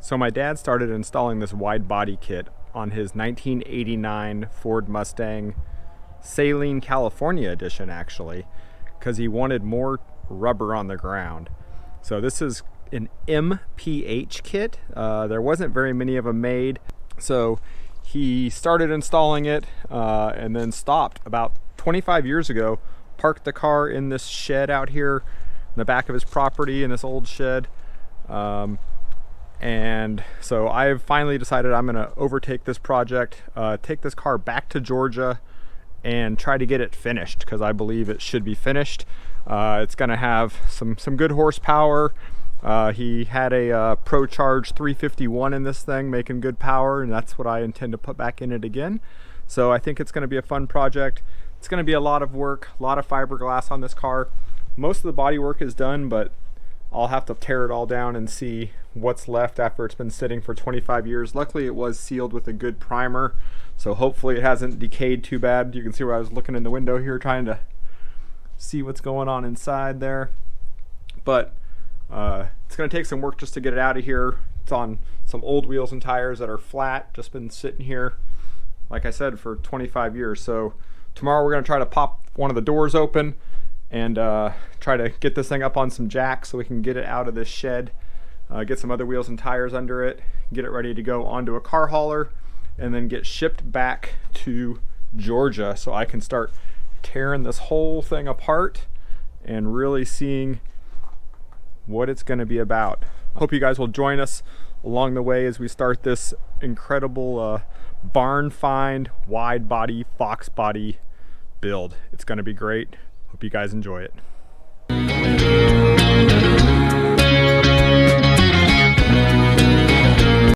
So my dad started installing this wide body kit on his 1989 Ford Mustang Saline California edition, actually, because he wanted more rubber on the ground. So this is an MPH kit. There wasn't very many of them made. So he started installing it and then stopped about 25 years ago, parked the car in this shed out here in the back of his property, in this old shed. And so I've finally decided I'm going to overtake this project, take this car back to Georgia and try to get it finished, because I believe it should be finished. It's going to have some good horsepower. He had a Pro Charge 351 in this thing, making good power, and that's what I intend to put back in it again. So I think it's going to be a fun project. It's going to be a lot of work, a lot of fiberglass on this car. Most of the body work is done, but I'll have to tear it all down and see what's left after it's been sitting for 25 years. Luckily it was sealed with a good primer, so hopefully it hasn't decayed too bad. You can see where I was looking in the window here trying to see what's going on inside there. But it's going to take some work just to get it out of here. It's on some old wheels and tires that are flat, just been sitting here, like I said, for 25 years. So tomorrow we're going to try to pop one of the doors open and try to get this thing up on some jacks so we can get it out of this shed, get some other wheels and tires under it, get it ready to go onto a car hauler, and then get shipped back to Georgia so I can start tearing this whole thing apart and really seeing what it's going to be about. Hope you guys will join us along the way as we start this incredible barn find wide body Foxbody build. It's going to be great. Hope you guys enjoy it.